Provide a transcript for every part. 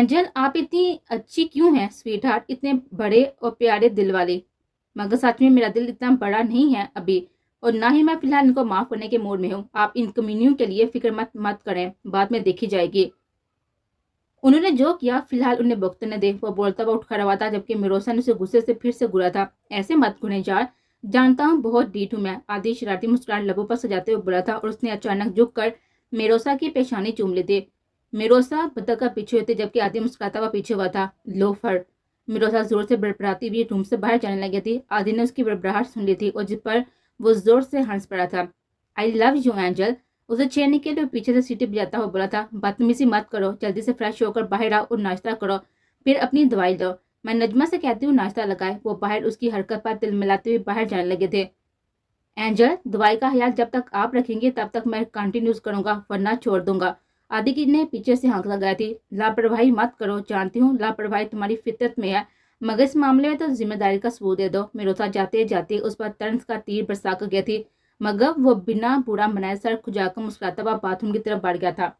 Angel آپ اتنی اچھی کیوں ہیں سویٹ ہارٹ، اتنے بڑے اور پیارے دل والی؟ مگر سچ میں میرا دل اتنا بڑا نہیں ہے ابھی، اور نہ ہی میں فی الحال ان کو معاف کرنے کے موڈ میں ہوں. آپ ان کمیونیوں کے لیے فکر مت کریں، بعد میں دیکھی جائے گی. انہوں نے جو کیا فی الحال انہیں بھگتنے دے. وہ بولتا ہوا اٹھ کھڑا ہوا تھا جبکہ میروسا نے اسے غصے سے پھر سے گھورا تھا. ایسے مت گھنے جار، جانتا ہوں بہت ڈیٹ ہوں میں. آدھی شرارتی مسکراہٹ لبوں پر سجاتے ہوئے بولا تھا اور اس نے اچانک جھک کر میروسا کی پیشانی چوم لی تھی. میروسا بدک کر پیچھے ہوئی تھی جبکہ آدھی مسکراتا ہوا پیچھے ہوا تھا. لوفر. میروسا زور سے بڑبڑاتی ہوئی روم سے باہر جانے لگی تھی. آدھی نے اس کی بڑبڑاہٹ سن لی تھی اور جس پر وہ زور سے ہنس پڑا تھا. آئی لو یو اینجل. اسے چھیڑنے کے لیے پیچھے سے سیٹی بجاتا ہوا بولا تھا. بدتمیزی مت کرو، جلدی سے فریش ہو کر باہر آؤ اور ناشتہ کرو، پھر اپنی دوائی لو. میں نجمہ سے کہتی ہوں ناشتہ لگائے. وہ باہر اس کی حرکت پر تل ملاتے ہوئے باہر جانے لگے تھے. اینجل، دوائی کا خیال جب تک آپ رکھیں گے تب تک میں کنٹینیوز کروں گا، ورنہ چھوڑ دوں گا. آدھی نے پیچھے سے ہانک لگائی تھی. لاپرواہی مت کرو، جانتی ہوں لاپرواہی تمہاری فطرت میں ہے، مگر اس معاملے میں تو ذمہ داری کا ثبوت دے دو. میروسا جاتے جاتے اس پر طنز کا تیر برسا کر گئی تھی، مگر وہ بنا برا منائے سر کھجا کر مسکراتا ہوا باتھ روم کی طرف بڑھ گیا تھا.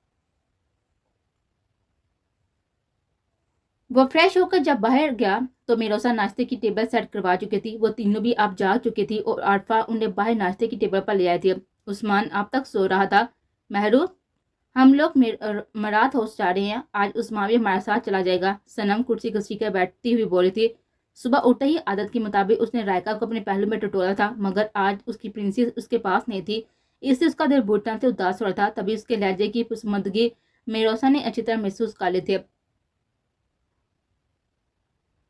وہ فریش ہو کر جب باہر گیا تو میروسا ناشتے کی ٹیبل سیٹ کروا چکی تھی. وہ تینوں بھی آپ جا چکی تھی اور عارفہ انہیں باہر ناشتے کی ٹیبل پر لے آئی تھی. عثمان اب تک سو رہا تھا. محروف، ہم لوگ مراد ہاؤس جا رہے ہیں، آج عثمان بھی ہمارے ساتھ چلا جائے گا. سنم کرسی گھسی کر بیٹھتی ہوئی بولی تھی. صبح اٹھتے ہی عادت کے مطابق اس نے رائکا کو اپنے پہلو میں ٹٹولا تھا، مگر آج اس کی پرنسس اس کے پاس نہیں تھی، اس سے اس کا دل بری طرح سے اداس ہو رہا تھا. تبھی اس کے لہجے کی پسماندگی میروسا نے اچھی طرح محسوس کر لی تھی.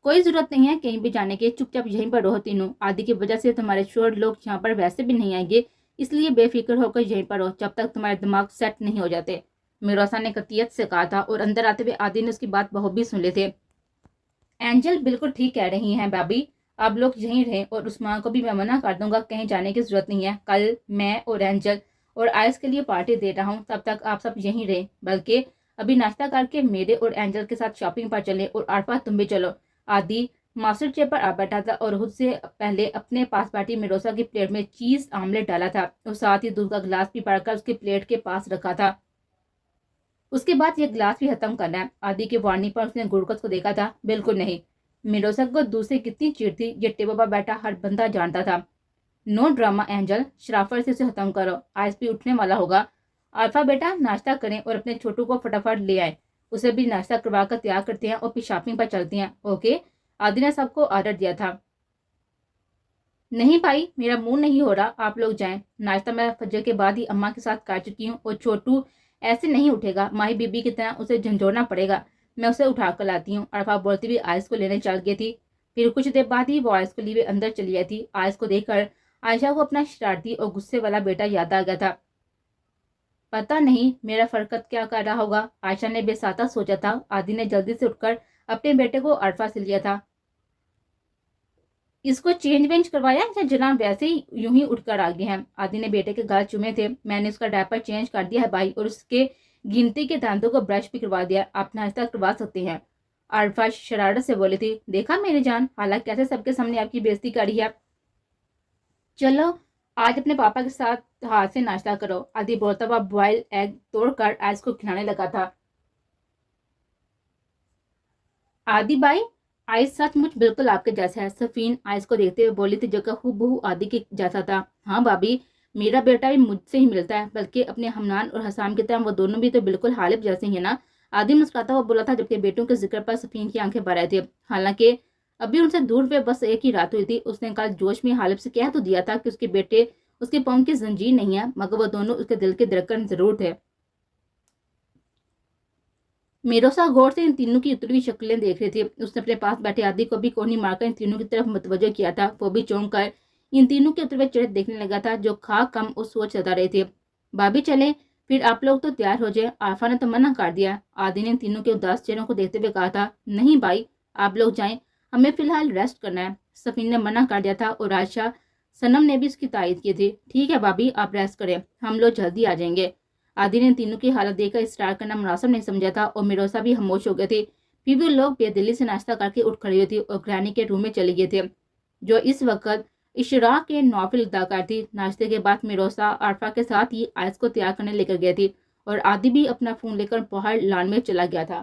کوئی ضرورت نہیں ہے کہیں بھی جانے کے، چپ چاپ یہیں پر رہو تینوں. آدھی کی وجہ سے تمہارے شوہر لوگ یہاں پر ویسے بھی نہیں آئیں گے، اس لیے بے فکر ہو کر یہیں پر رہو جب تک تمہارے دماغ سیٹ نہیں ہو جاتے، میروسا نے قطعیت سے کہا تھا. اور اندر آتے ہوئے آدھی نے اس کی بات بخوبی سن لی تھی. اینجل بالکل ٹھیک کہہ رہی ہیں بابی، آپ لوگ یہیں رہیں اور عثمان کو بھی میں منع کر دوں گا، کہیں جانے کی ضرورت نہیں ہے. کل میں اور اینجل اور آئس کے لیے پارٹی دے رہا ہوں، تب تک آپ سب یہیں رہیں. بلکہ ابھی ناشتہ کر کے میرے اور اینجل کے ساتھ شاپنگ پر چلیں، اور عارفہ تم بھی چلو. آدھی ماسٹر چیئر پر آ بیٹھا تھا اور خود سے پہلے اپنے پاس بیٹھی میروسا کی پلیٹ میں چیز آملیٹ ڈالا تھا اور ساتھ ہی دودھ کا گلاس بھی بھر کر اس کی پلیٹ کے پاس رکھا تھا. اس کے بعد یہ گلاس بھی ختم کرنا ہے. آدھی کے وارننگ پر اس نے گڑکس کو دیکھا تھا. بالکل نہیں. میروسا کو دوسرے کتنی چیڑ تھی یہ ٹیبل پر بیٹھا ہر بندہ جانتا تھا. نو ڈرامہ اینجل، شرافت سے اسے ختم کرو، آئس بھی اٹھنے والا ہوگا. عارفہ بیٹا ناشتہ کریں اور اپنے چھوٹو کو فٹافٹ لے آئیں، اسے بھی ناشتہ کروا کر تیار کرتے ہیں اور پھر شاپنگ پر چلتے ہیں. اوکے؟ آدھی نے سب کو آرڈر دیا تھا. نہیں بھائی، میرا منہ نہیں ہو رہا، آپ لوگ جائیں. ناشتہ میں فجر کے بعد ہی اماں کے ساتھ کر چکی ہوں اور چھوٹو ایسے نہیں اٹھے گا، ماہی بی بی کی طرح اسے جھنجھوڑنا پڑے گا. میں اسے اٹھا کر لاتی ہوں. عارفہ بولتی ہوئی آئس کو لینے چل گئی تھی. پھر کچھ دیر بعد ہی وہ آئس کو لیے اندر چلی آئی تھی. آئس کو دیکھ کر عائشہ کو اپنا شرارتی اور غصے والا بیٹا یاد آ گیا تھا. پتہ نہیں میرا فرقت کیا کر رہا ہوگا، عائشہ نے بے ساتھ سوچا تھا. آدھی نے جلدی سے اٹھ کر اپنے بیٹے کو عارفہ سے لیا تھا. اس کو چینج وینج کروایا یا جناب ویسے ہی یوں ہی اٹھ کر آ گئے ہیں؟ آدھی نے بیٹے کے گال چومے تھے. میں نے اس کا ڈائپر چینج کر دیا ہے بھائی، اور اس کے گنتی کے دانتوں کو برش بھی کروا دیا. آپ ناشتہ کروا سکتے ہیں. عارفہ شرارت سے بولی تھی. دیکھا میری جان، حالانکہ کیسے سب کے سامنے آپ کی بےزتی کری ہے. چلو آج اپنے پاپا کے ساتھ ہاتھ سے ناشتہ کرو. آدھی بولتا ہوا بوائل ایگ توڑ کر آئس کو کھلانے لگا تھا. آدھی بھائی، آئس سچ مچ بالکل آپ کے جیسا ہے. سفین آئس کو دیکھتے ہوئے بولی تھی جو کہ ہو بہو آدھی کے جیسا تھا. ہاں بھابی، میرا بیٹا بھی مجھ سے ہی ملتا ہے، بلکہ اپنے حمنان اور حسام کی طرح وہ دونوں بھی تو بالکل حالب جیسے ہیں نا. آدھی مسکراتا ہوا بولا تھا جبکہ بیٹوں کے ذکر پر سفین کی آنکھیں بھر آئی تھی. حالانکہ ابھی ان سے دور پہ بس ایک ہی رات ہوئی تھی. اس نے کل جوش میں حالب سے کہہ تو دیا تھا کہ اس کے بیٹے اس کے پاؤں کی زنجیر نہیں ہے، مگر وہ دونوں اس کے دل کے دھڑکن ضرور تھے. میروسا غور سے ان تینوں کی اتری ہوئی شکلیں دیکھ رہی تھی. اس نے اپنے پاس بیٹھے آدھی کو بھی کوہنی مار کر ان تینوں کی طرف متوجہ کیا تھا. وہ بھی چونک کر ان تینوں کے اترے ہوئے چہرے دیکھنے لگا تھا جو کھا کم اور سوچ ستا رہے تھے. بھابی چلے، پھر آپ لوگ تو تیار ہو جائیں، عارفہ نے تو منع کر دیا. آدھی نے ان تینوں کے اداس چہروں کو دیکھتے ہوئے کہا تھا. نہیں بھائی، آپ لوگ جائیں، ہمیں فی الحال ریسٹ کرنا ہے. سفین نے منع کر دیا تھا اور عائشہ سنم نے بھی اس کی تائید کی تھی. ٹھیک ہے بھابی، آپ ریسٹ کریں، ہم لوگ جلدی آ جائیں گے. آدھی نے تینوں کی حالت دیکھ کر اسٹار کرنا مناسب نہیں سمجھا تھا اور میروسا بھی خاموش ہو گئے تھے. پھر بھی لوگ بے دلی سے ناشتہ کر کے اٹھ کھڑی ہوئی تھی اور گرانی کے روم میں چلی گئے تھے جو اس وقت اشراق کے نوافل ادا کرتی. ناشتے کے بعد میروسا عارفہ کے ساتھ ہی آئس کو تیار کرنے لے کر گئی تھی اور آدھی بھی اپنا فون لے کر باہر لان میں چلا گیا تھا.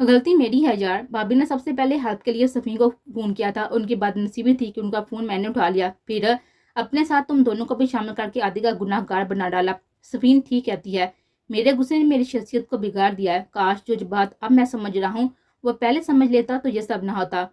غلطی میری ہے یار، بھابھی نے سب سے پہلے ہیلپ کے لیے صفین کو فون کیا تھا، ان کی بدنصیبی تھی کہ ان کا فون میں نے اٹھا لیا، پھر اپنے ساتھ تم دونوں کو بھی شامل کر کے عادی کا گناہ گار بنا ڈالا۔ صفین ٹھیک کہتی ہے، میرے غصے نے میری شخصیت کو بگاڑ دیا ہے، کاش جو بات اب میں سمجھ رہا ہوں وہ پہلے سمجھ لیتا تو یہ سب نہ ہوتا۔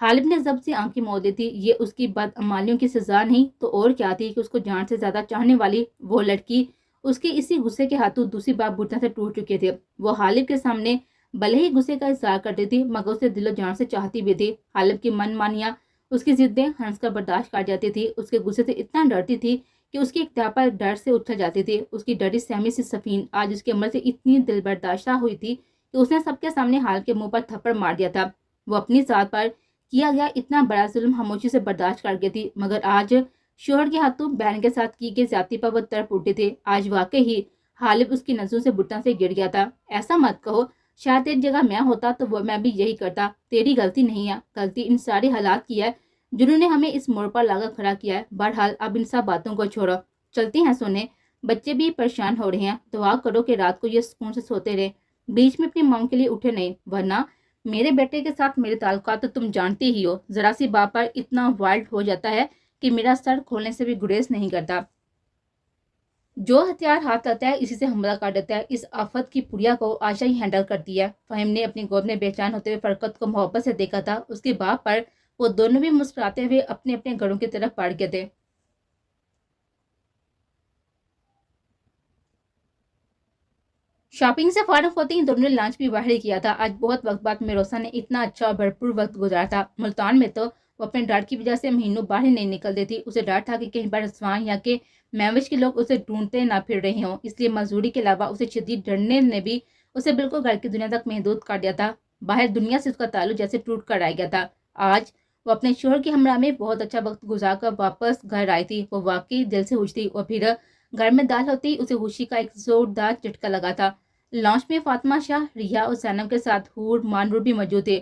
غالب نے ضبط سے آنکھیں موڑ دی تھی، یہ اس کی بدعمالیوں کی سزا نہیں تو اور کیا تھی کہ اس کو جان سے زیادہ چاہنے والی وہ لڑکی اس کے اسی غصے کے ہاتھوں دوسری بار بری طرح سے ٹوٹ چکے تھے۔ وہ غالب کے سامنے بھلے ہی غصے کا اظہار کرتی تھی مگر اسے دل و جان سے چاہتی بھی تھی۔ غالب کی من مانیاں، اس کی ضدیں ہنس کر برداشت کر جاتی تھی، اس کے غصے سے اتنا ڈرتی تھی کہ اس کی اقتدار پر ڈر سے اچھل جاتی تھی۔ اس کی ڈری سہمی سی صفین آج اس کے عمل سے اتنی دل برداشتہ ہوئی تھی کہ اس نے سب کے سامنے غالب کے منہ پر تھپڑ مار دیا تھا۔ وہ اپنی ذات پر کیا گیا اتنا بڑا ظلم خاموشی سے برداشت کر گئی تھی، مگر آج شوہر کے ہاتھوں بہن کے ساتھ کی گئی زیادتی پر وہ تڑپ اٹھی تھی۔ آج واقعی ہی غالب اس کی نظروں سے بٹن سے گر گیا تھا۔ ایسا مت کہو، شاید تیری جگہ میں ہوتا تو وہ میں بھی یہی کرتا۔ تیری غلطی نہیں ہے، غلطی ان سارے حالات کی ہے جنہوں نے ہمیں اس موڑ پر لا کر کھڑا کیا ہے۔ بہرحال اب ان سب باتوں کو چھوڑو، چلتی ہیں سونے، بچے بھی پریشان ہو رہے ہیں، دعا کرو کہ رات کو یہ سکون سے سوتے رہے، بیچ میں اپنی ماں کے لیے اٹھے نہیں، ورنہ میرے بیٹے کے ساتھ میرے تعلقات تو تم جانتے ہی ہو، ذرا سی بات پر اتنا وائلڈ ہو جاتا ہے کہ میرا سر کھولنے سے بھی گریز نہیں کرتا۔ جو ہتھیار ہاتھ آتا ہے اسی سے حملہ کر دیتا ہے۔ اس آفت کی پڑیا کو آشا ہی ہینڈل کرتی ہے۔ فہیم نے اپنی گود میں بے چین ہوتے ہوئے فرقت کو محبت سے دیکھا تھا۔ اس کی بات پر وہ دونوں بھی مسکراتے ہوئے اپنے اپنے گھروں کی طرف بڑھ گئے تھے۔ شاپنگ سے فارغ ہوتے ہی دونوں نے لنچ بھی باہر ہی کیا تھا۔ آج بہت وقت بعد میروسا نے اتنا اچھا اور بھرپور وقت گزارا تھا۔ ملتان میں تو وہ اپنے ڈر کی وجہ سے مہینوں باہر نہیں نکلتی تھی۔ اسے ڈر تھا کہ کہیں پر رسوان یا کہ میوش کے لوگ اسے ڈھونڈتے نہ پھر رہے ہوں، اس لیے مزدوری کے علاوہ اسے شدید ڈرنے نے بھی اسے بالکل گھر کی دنیا تک محدود کر دیا تھا۔ باہر دنیا سے اس کا تعلق جیسے ٹوٹ کر آ گیا تھا۔ آج وہ اپنے شوہر کے ہمراہ میں بہت اچھا وقت گزار کر واپس گھر آئی تھی۔ وہ واقعی دل سے خوش تھی اور پھر گھر میں داخل ہوتی اسے خوشی کا ایک زوردار جھٹکا لگا تھا۔ لانچ میں فاطمہ شاہ، ریحا اور زینب کے ساتھ حور مانور بھی موجود تھے۔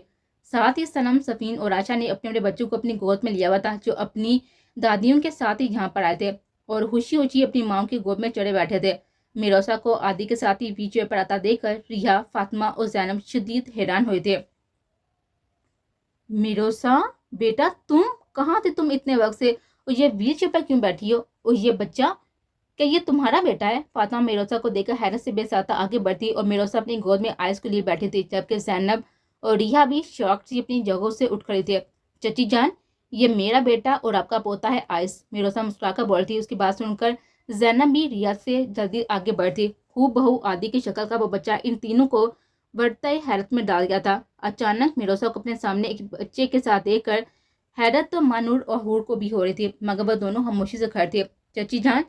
ساتھ ہی صنم، صفین اور عائشہ نے اپنے بچوں کو اپنی گود میں لیا ہوا تھا، جو اپنی دادیوں کے ساتھ ہی یہاں پر آئے تھے اور خوشی خوشی اپنی ماں کی گود میں چڑھے بیٹھے تھے۔ میروسا کو عادی کے ساتھ ہی ویل چیئر پر آتا دیکھ کر ریحا، فاطمہ اور زینب شدید حیران ہوئے تھے۔ میروسا بیٹا، تم کہاں تھے تم اتنے وقت سے، اور یہ ویل چیئر پر کیوں بیٹھی ہو، اور یہ بچہ کیا یہ تمہارا بیٹا ہے؟ فاطمہ میروسا کو دیکھ کر حیرت سے بے ساتھ آگے بڑھتی اور میروسا اپنی گود میں آئس کو لیے بیٹھی تھی، جبکہ زینب اور ریحا بھی شوق سے اپنی جگہوں سے اٹھ کھڑی تھی۔ چچی جان، یہ میرا بیٹا اور آپ کا پوتا ہے آئس، میروسا مسکرا کر بولتی۔ اس کی بات سن کر زینب بھی ریحا سے جلدی آگے بڑھتی۔ خوب بہو عادی کی شکل کا وہ بچہ ان تینوں کو بڑھتے حیرت میں ڈال گیا تھا۔ اچانک میروسا کو اپنے سامنے ایک بچے کے ساتھ دیکھ کر حیرت تو مانور اور حور کو بھی ہو رہی تھی، مگر وہ دونوں خاموشی سے کھڑے تھے۔ چچی جان،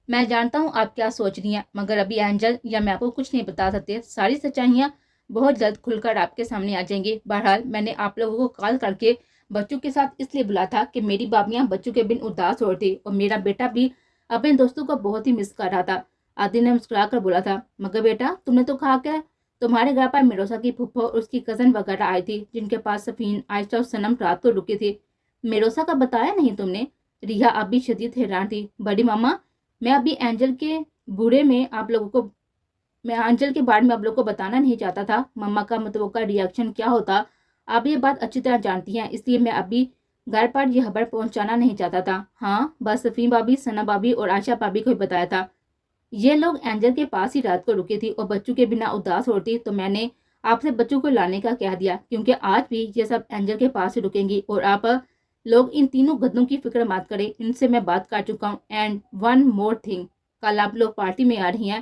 میں جانتا ہوں آپ کیا سوچ رہی ہیں، مگر ابھی اینجل یا میں آپ کو کچھ نہیں بتا سکتے۔ ساری سچائیاں بہت جلد کھل کر آپ کے سامنے آ جائیں گی۔ بہرحال میں نے آپ لوگوں کو کال کر کے بچوں کے ساتھ اس لیے بلا تھا کہ میری بابیاں بچوں کے بن اداس ہو رہی تھی اور میرا بیٹا بھی اپنے دوستوں کو بہت ہی مس کر رہا تھا۔ عادی نے مسکرا کر بولا تھا، مگر بیٹا تم نے تو کہا کہ تمہارے گھر پر میروسا کی پھپھو اور اس کی کزن وغیرہ آئی تھی، جن کے پاس صفین، عائشہ اور صنم رات کو رکی تھی۔ میروسا کا بتایا نہیں تم نے؟ ریحا اب بھی شدید حیران تھی۔ بڑی ماما، میں ابھی اینجل کے بارے میں آپ لوگوں کو بتانا نہیں چاہتا تھا۔ مما کا متوقع ری ایکشن کیا ہوتا آپ یہ بات اچھی طرح جانتی ہیں، اس لیے میں ابھی گھر پر یہ خبر پہنچانا نہیں چاہتا تھا۔ ہاں، بس صفین بھابی، ثنا بھابی اور عائشہ بھابی کو ہی بتایا تھا۔ یہ لوگ اینجل کے پاس ہی رات کو رکی تھی اور بچوں کے بنا اداس ہوتی تو میں نے آپ سے بچوں کو لانے کا کہہ دیا، کیونکہ آج بھی یہ سب اینجل کے پاس ہی رکیں گی۔ اور آپ لوگ ان تینوں گدوں کی فکر مت کریں، ان سے میں بات کر چکا ہوں۔ اینڈ ون مور تھنگ، کل آپ لوگ پارٹی میں آ رہی ہیں۔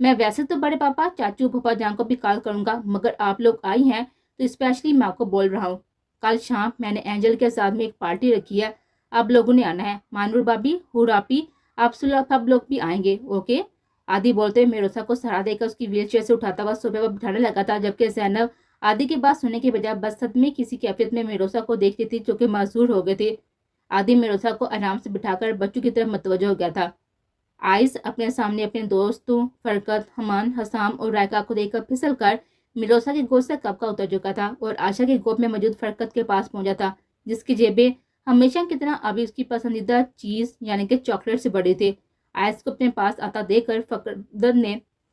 میں ویسے تو بڑے پاپا، چاچو، پھپھا جان کو بھی کال کروں گا، مگر آپ لوگ آئی ہیں تو اسپیشلی میں آپ کو بول رہا ہوں۔ کل شام میں نے اینجل کے ساتھ میں ایک پارٹی رکھی ہے، آپ لوگوں نے آنا ہے۔ مانور بھابی، حوراپی، آپ سب لوگ بھی آئیں گے، اوکے؟ عادی بولتے ہوئے میروسا کو سہارا دے کر اس کی ویل چیئر سے اٹھاتا ہوا صوبے پر بٹھانے لگا تھا، جبکہ زینب عادی کی بات سننے کے بجائے بس صدمے کسی کیفیت میں میروسا کو دیکھتی تھی، جو کہ معذور ہو گئے تھے۔ عادی میروسا کو آرام سے بٹھا کر بچوں کی طرف متوجہ ہو گیا تھا۔ آئس اپنے سامنے اپنے دوستوں فرقت، حمان، حسام اور رائکا کو دیکھ کر پھسل کر میروسا کی گود سے کب کا اتر چکا تھا اور عائشہ کی گود میں موجود فرقت کے پاس پہنچا تھا، جس کی جیبیں ہمیشہ کی طرح ابھی اس کی پسندیدہ چیز یعنی کہ چاکلیٹ سے بڑی تھی۔ آئس کو اپنے پاس آتا دیکھ کر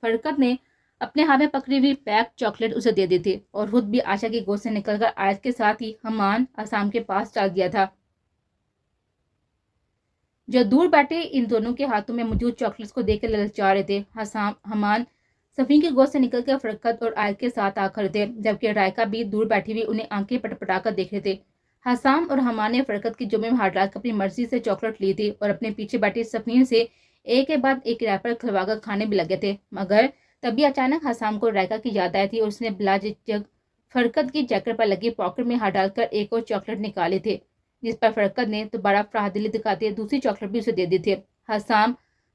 فرقت نے اپنے ہاتھ میں پکڑی ہوئی پیک چاکلیٹ اسے دے دی تھی اور خود بھی عائشہ کی گود سے نکل کر آیت کے ساتھ ہی حمان حسام کے پاس چل گیا تھا، جو دور بیٹھے ان دونوں کے ہاتھوں میں موجود چاکلیٹس کو دیکھ کر للچا رہے تھے۔ حمان سفین کی گود سے نکل کر فرقت اور آیت کے ساتھ آ کھڑے تھے، جبکہ رائکا بھی دور بیٹھی ہوئی انہیں آنکھیں پٹ پٹا کر دیکھ رہے تھے۔ حسام اور حمان نے فرقت کی جوبے میں ہاتھ ڈال کر اپنی مرضی سے چاکلیٹ لی تھی اور اپنے پیچھے بیٹھی سفین سے ایک کے بعد ایک ریپر کھلوا کر کھانے بھی لگے تھے، مگر تبھی اچانک حسام کو رائکا کی یاد آئی تھی اور اس نے بلا جھجک فرقت کی جیکٹ پر لگی پاکٹ میں ہاتھ ڈال کر ایک اور چاکلیٹ نکالی تھی، جس پر فرقت نے دوبارہ فراہ دلی دکھاتے دوسری چاکلیٹ بھی اسے دے دی تھی۔ حسام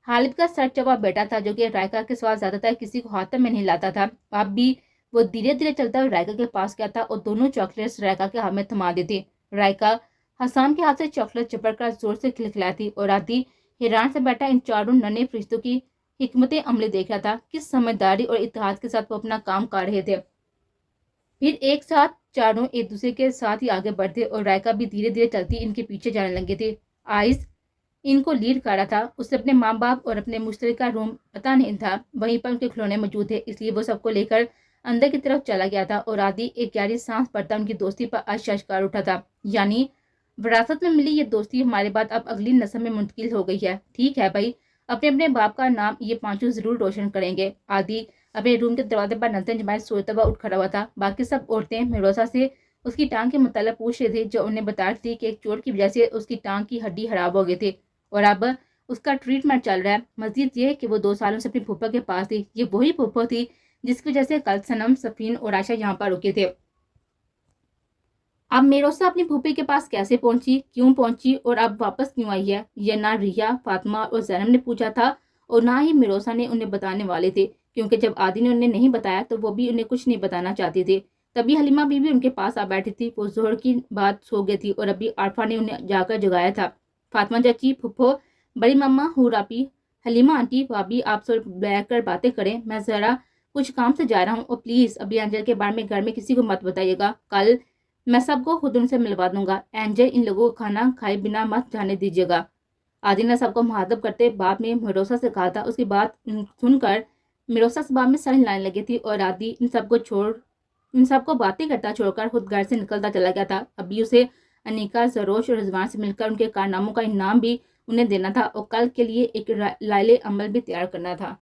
حالب کا سر چبا بیٹا تھا، جو کہ رائکا کے سوا زیادہ تر کسی کو ہاتھ میں نہیں لاتا تھا۔ اب بھی وہ دھیرے دھیرے چلتا ہوا رائکا کے پاس گیا تھا اور دونوں چاکلیٹس رائکا کے ہاتھ میں تھما دی تھی۔ رائکا حسام کے ہاتھ سے چاکلیٹ چپڑ کر زور سے کھلکھلائی تھی اور آدھی حیران سے بیٹھا ان چاروں ننھے فرشتوں کی حکمت عملی دیکھ رہا تھا، کس سمجھداری اور اتحاد کے ساتھ وہ اپنا کام کر رہے تھے۔ پھر ایک ساتھ چاروں ایک دوسرے کے ساتھ ہی آگے بڑھتے اور رائکا بھی دھیرے دھیرے چلتی ان کے پیچھے جانے لگی تھی۔ آئس ان کو لیڈ کر رہا تھا، اسے اپنے ماں باپ اور اپنے مشترکہ روم پتہ نہیں تھا، وہیں پر ان کے کھلونے موجود تھے، اس لیے وہ سب کو لے کر اندر کی طرف چلا گیا تھا اور آدھی ایک گہری سانس پڑتا ان کی دوستی پر اششکار اٹھا تھا، یعنی وراثت میں ملی یہ دوستی ہمارے بعد اب اگلی نسل میں منتقل ہو گئی ہے۔ ٹھیک ہے بھائی، اپنے اپنے باپ کا نام یہ پانچوں ضرور روشن کریں گے۔ آدھی اپنے روم کے دروازے پر نظریں جمائے سوچتا ہوا اٹھ کھڑا ہوا تھا۔ باقی سب عورتیں میروسا سے اس کی ٹانگ کے متعلق پوچھ رہی تھی، جو انہیں بتا رہی تھی کہ ایک چوٹ کی وجہ سے اس کی ٹانگ کی ہڈی خراب ہو گئی تھی اور اب اس کا ٹریٹمنٹ چل رہا ہے۔ مزید یہ کہ وہ 2 سالوں سے اپنی پھوپھا کے پاس تھی، یہ وہی پھوپھا تھی جس کی وجہ سے کل سنم، سفین اور عائشہ یہاں پر رکے تھے۔ اب میروسا اپنی پھوپھی کے پاس کیسے پہنچی، کیوں پہنچی اور اب واپس کیوں آئی ہے، یہ نہ ریا، فاطمہ اور زینب نے پوچھا تھا اور نہ ہی میروسا نے انہیں بتانے والے تھے، کیونکہ جب عادی نے انہیں نہیں بتایا تو وہ بھی انہیں کچھ نہیں بتانا چاہتی تھی۔ تبھی حلیمہ بی بی ان کے پاس آ بیٹھی تھی، وہ ظہر کی بعد سو گئی تھی اور ابھی عارفہ نے انہیں جا کر جگایا تھا۔ فاطمہ چاچی، پھپھو، بڑی مما، حور آپی، حلیمہ آنٹی، بھابھی، آپ سب بیٹھ کر باتیں کریں، میں ذرا کچھ کام سے جا رہا ہوں اور پلیز ابھی اینجل کے بارے میں گھر میں کسی کو مت بتائیے گا، کل میں سب کو خود ان سے ملوا دوں گا، اینجل ان لوگوں کو کھانا کھائے بنا مت جانے دیجیے گا۔ عادی نے سب کو مخاطب کرتے بعد میں میروسا سے کہا تھا۔ اس کی بات سن کر میروسا صبح میں سر ہلانے لگی تھی اور عادی ان سب کو باتیں کرتا چھوڑ کر خود گھر سے نکلتا چلا گیا تھا۔ ابھی اسے انیکا، سروش اور رضوان سے مل کر ان کے کارناموں کا انعام بھی انہیں دینا تھا اور کل کے لیے ایک لائحہ عمل بھی تیار کرنا تھا۔